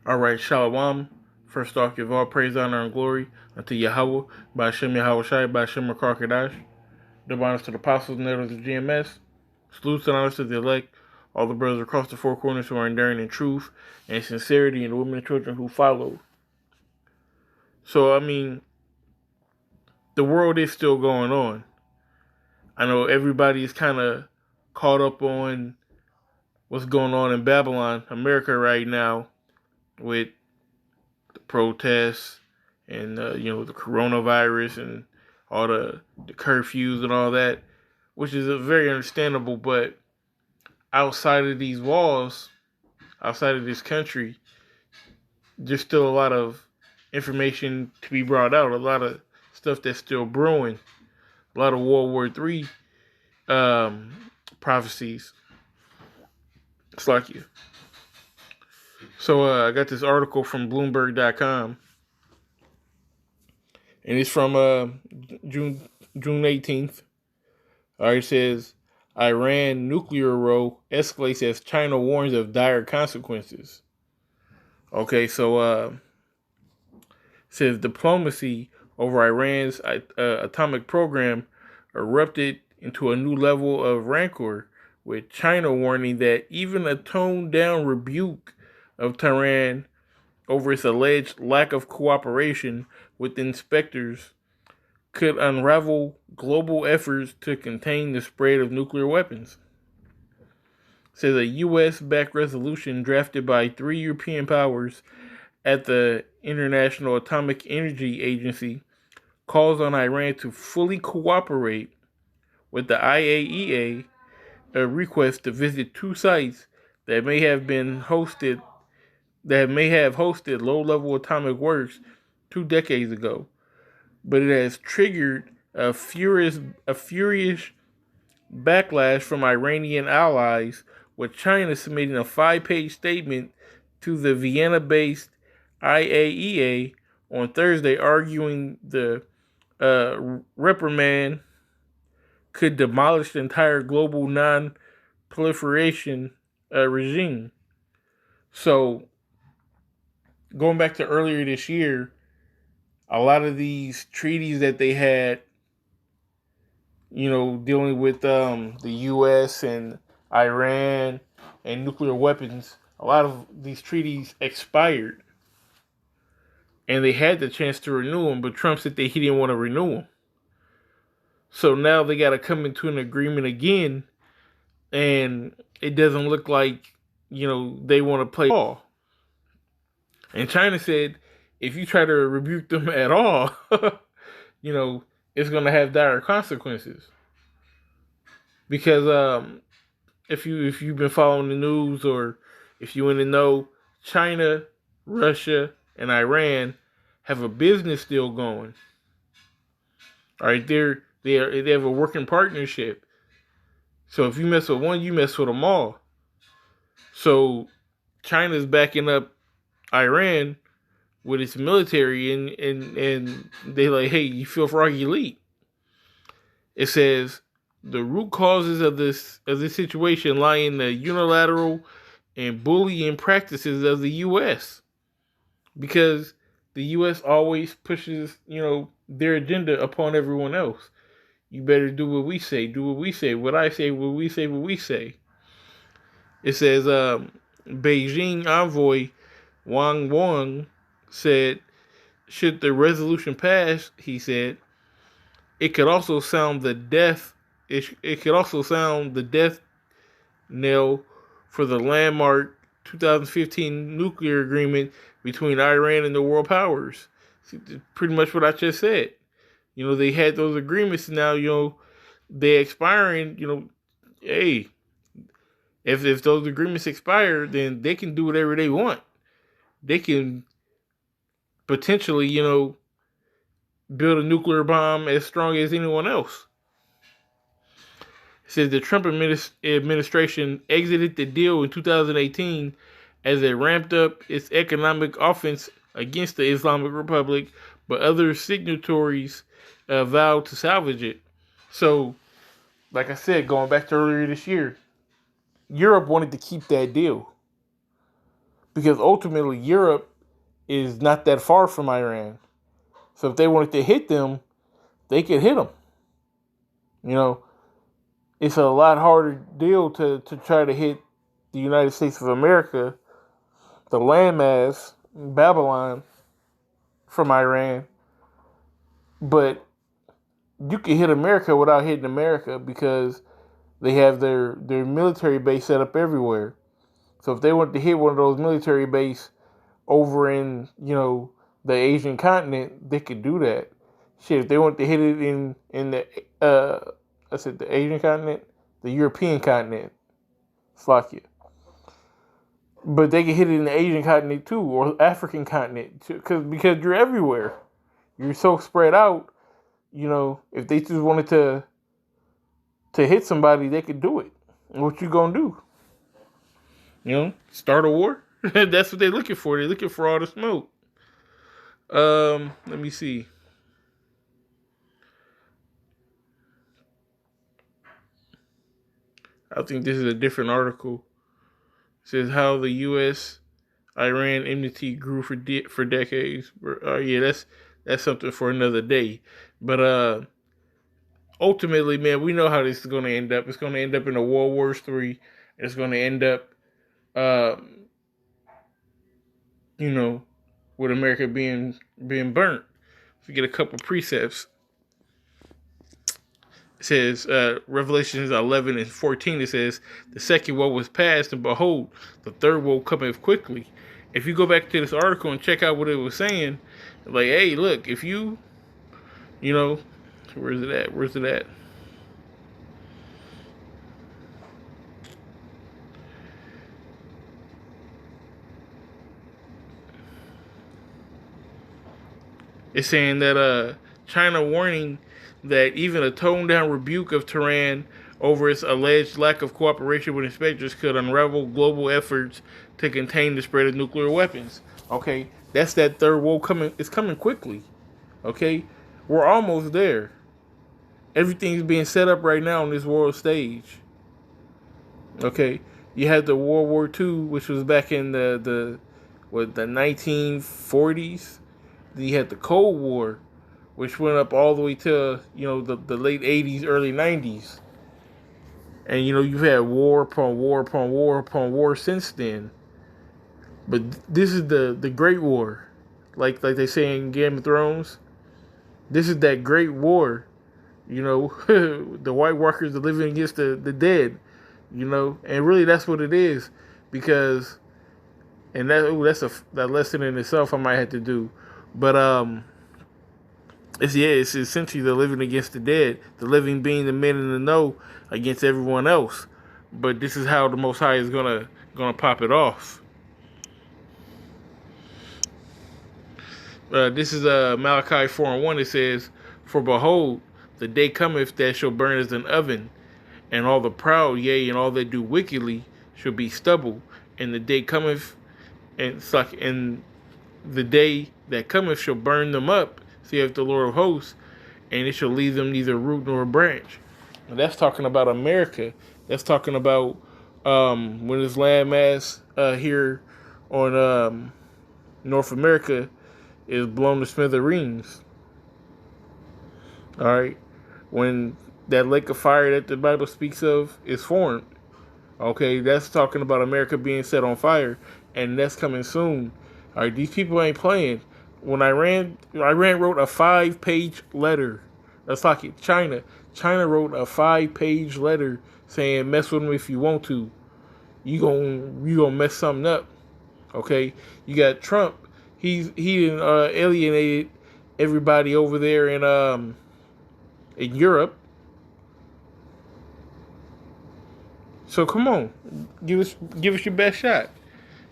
All right, Shalom. First off, give all praise, honor, and glory unto Yahweh, by Hashem Yahweh Shai, by Hashem Kadash. Double honors to the apostles and elders of GMS. Salutes and honors to the elect, all the brothers across the four corners who are enduring in truth and sincerity, and the women and children who follow. So, the world is still going on. I know everybody is kind of caught up on what's going on in Babylon, America right now, with the protests and the coronavirus and all the curfews and all that, which is very understandable. But outside of these walls, outside of this country, there's still a lot of information to be brought out, a lot of stuff that's still brewing, a lot of World War III prophecies. It's like you. So I got this article from Bloomberg.com, and it's from June 18th. All right, it says Iran nuclear row escalates as China warns of dire consequences. Okay, so it says diplomacy over Iran's atomic program erupted into a new level of rancor, with China warning that even a toned-down rebuke of Tehran over its alleged lack of cooperation with inspectors could unravel global efforts to contain the spread of nuclear weapons. It says a U.S.-backed resolution drafted by 3 European powers at the International Atomic Energy Agency calls on Iran to fully cooperate with the IAEA, a request to visit 2 sites that may have hosted low-level atomic works 2 decades ago. But it has triggered a furious backlash from Iranian allies, with China submitting a 5-page statement to the Vienna-based IAEA on Thursday, arguing the reprimand could demolish the entire global non-proliferation regime. So, going back to earlier this year, a lot of these treaties that they had, dealing with the U.S. and Iran and nuclear weapons, a lot of these treaties expired. And they had the chance to renew them, but Trump said that he didn't want to renew them. So now they got to come into an agreement again, and it doesn't look like, they want to play ball. And China said, if you try to rebuke them at all, it's going to have dire consequences. Because if you've been following the news, or if you want to know, China, Russia, and Iran have a business deal going. All right, they have a working partnership. So if you mess with one, you mess with them all. So China's backing up Iran with its military, and they like, hey, you feel froggy elite. It says the root causes of this situation lie in the unilateral and bullying practices of the U.S. Because the U.S. always pushes, their agenda upon everyone else. You better do what we say. Do what we say. What I say. What we say. What we say. It says Beijing envoy Wang said, should the resolution pass, he said, it could also sound the death. It could also sound the death knell for the landmark 2015 nuclear agreement between Iran and the world powers. See, pretty much what I just said. They had those agreements, and now, they expiring. Hey, if those agreements expire, then they can do whatever they want. They can potentially, build a nuclear bomb as strong as anyone else. It says the Trump administration exited the deal in 2018 as it ramped up its economic offense against the Islamic Republic, but other signatories vowed to salvage it. So, like I said, going back to earlier this year, Europe wanted to keep that deal. because ultimately Europe is not that far from Iran. So if they wanted to hit them, they could hit them. You know, it's a lot harder deal to try to hit the United States of America, the landmass, Babylon, from Iran. But you can hit America without hitting America because they have their military base set up everywhere. So if they wanted to hit one of those military base over in, the Asian continent, they could do that. Shit, if they wanted to hit it in the I said the Asian continent, the European continent, fuck you. But they can hit it in the Asian continent too, or African continent, too, because you're everywhere. You're so spread out. If they just wanted to hit somebody, they could do it. What you gonna do? Start a war? That's what they're looking for. They're looking for all the smoke. Let me see. I think this is a different article. It says how the U.S. Iran enmity grew for decades. Yeah, that's something for another day. But ultimately, man, we know how this is going to end up. It's going to end up in a World War III. It's going to end up, with America being burnt. We get a couple precepts. It says, Revelations 11 and 14, it says, the second woe was past, and behold, the third woe cometh quickly. If you go back to this article and check out what it was saying, like, hey, look, if you, where's it at? It's saying that China warning that even a toned-down rebuke of Tehran over its alleged lack of cooperation with inspectors could unravel global efforts to contain the spread of nuclear weapons. Okay, that's that third world coming. It's coming quickly. Okay, we're almost there. Everything's being set up right now on this world stage. Okay, you had the World War II, which was back in the 1940s. Then you had the Cold War, which went up all the way to the late 80s, early 90s. And you've had war upon war upon war upon war since then. But this is the Great War, like they say in Game of Thrones. This is that Great War. The White Walkers are living against the dead. And really that's what it is, because, and that's that lesson in itself I might have to do, but it's essentially the living against the dead, the living being the men in the know against everyone else. But this is how the Most High is gonna pop it off. This is Malachi 4:1. It says, "For behold, the day cometh that shall burn as an oven, and all the proud, yea, and all that do wickedly, shall be stubble. And the day cometh, and the day that cometh shall burn them up, saith the Lord of hosts, and it shall leave them neither root nor branch." And that's talking about America. That's talking about when this landmass here on North America is blown to smithereens. All right, when that lake of fire that the Bible speaks of is formed. Okay, that's talking about America being set on fire, and that's coming soon. All right, these people ain't playing. When Iran wrote a 5-page letter. That's like China. China wrote a 5-page letter saying, "Mess with them if you want to. You gonna mess something up." Okay, you got Trump. He alienated everybody over there in Europe. So come on, give us your best shot.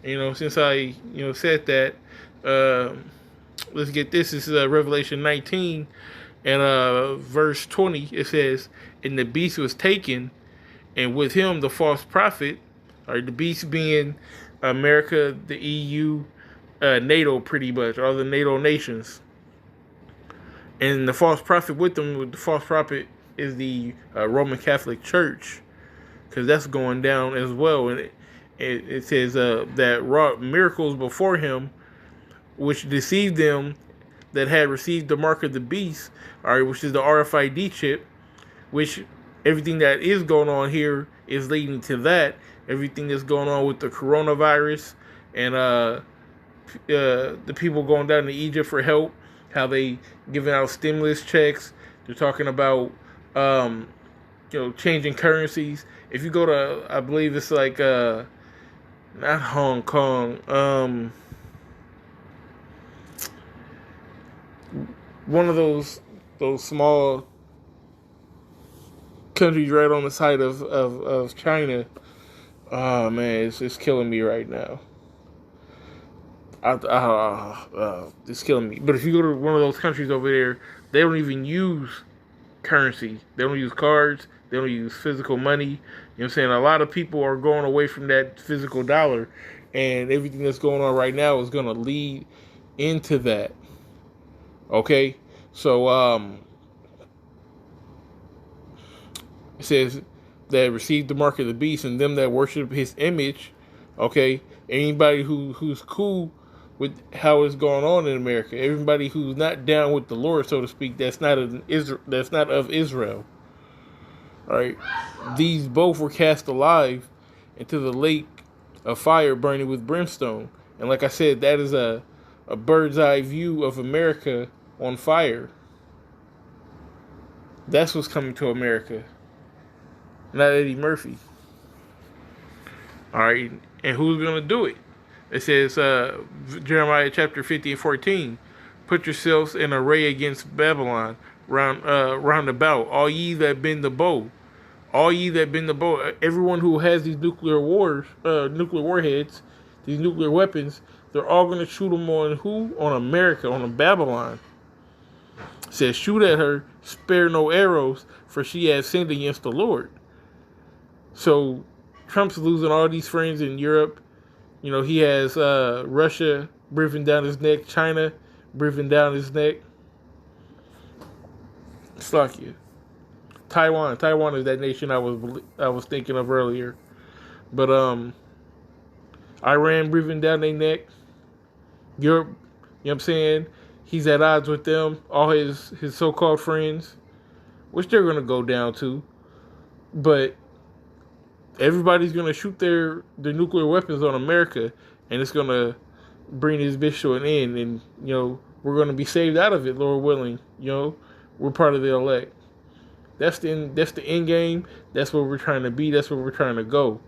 Since I said that, let's get this. This is Revelation 19 and verse 20. It says, "And the beast was taken, and with him the false prophet," or the beast being America, the EU, NATO, pretty much all the NATO nations, and the false prophet with them. The false prophet is the Roman Catholic Church, because that's going down as well, it says that wrought miracles before him, which deceived them that had received the mark of the beast, all right, which is the RFID chip, which everything that is going on here is leading to that. Everything that's going on with the coronavirus and the people going down to Egypt for help, how they giving out stimulus checks. They're talking about changing currencies. If you go to, I believe it's like not Hong Kong, one of those small countries right on the side of China. Oh man, it's killing me right now. It's killing me. But if you go to one of those countries over there, they don't even use currency. They don't use cards. They don't use physical money. You know what I'm saying? A lot of people are going away from that physical dollar, and everything that's going on right now is going to lead into that. Okay? So, it says that received the mark of the beast and them that worship his image. Okay? Anybody who's cool with how it's going on in America, everybody who's not down with the Lord, so to speak, that's not of Israel. All right, these both were cast alive into the lake of fire burning with brimstone. And like I said, that is a bird's eye view of America on fire. That's what's coming to America, not Eddie Murphy. All right, and who's going to do it? It says, Jeremiah chapter 50 and 14, put yourselves in array against Babylon, round about, all ye that bend the bow. All ye that bend the bow. Everyone who has these nuclear warheads, these nuclear weapons, they're all going to shoot them on who? On America, on Babylon. It says, shoot at her, spare no arrows, for she has sinned against the Lord. So Trump's losing all these friends in Europe. You know, he has Russia breathing down his neck, China breathing down his neck. Fuck you. Taiwan is that nation I was thinking of earlier. But Iran breathing down their neck. Europe, you know what I'm saying? He's at odds with them, all his so-called friends, which they're going to go down to. But everybody's going to shoot their nuclear weapons on America, and it's going to bring this bitch to an end. And, you know, we're going to be saved out of it, Lord willing. You know, we're part of the elect. That's the end game. That's where we're trying to be. That's where we're trying to go.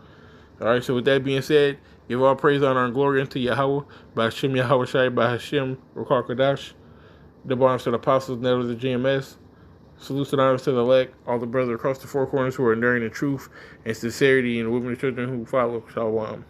All right, so with that being said, give all praise, honor, and glory unto Yahweh, by Hashem Yahweh Shai, by Hashem Rukar Kadash, the bonus to the apostles, never the GMS. Salutes and honors to the elect, all the brothers across the four corners who are enduring the truth and sincerity, and the women and children who follow. Shalom.